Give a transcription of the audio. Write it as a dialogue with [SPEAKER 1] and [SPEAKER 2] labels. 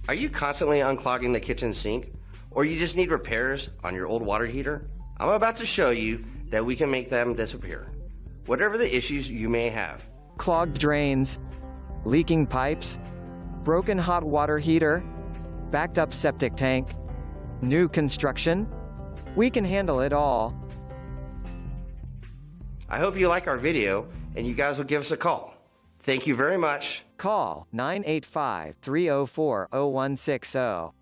[SPEAKER 1] Are you constantly unclogging the kitchen sink? Or you just need repairs on your old water heater? I'm about to show you that we can make them disappear. Whatever the issues you may have.
[SPEAKER 2] Clogged drains, leaking pipes, broken hot water heater, backed up septic tank, new construction, we can handle it all.
[SPEAKER 1] I hope you like our video and you guys will give us a call. Thank you very much.
[SPEAKER 2] Call 985-304-0160.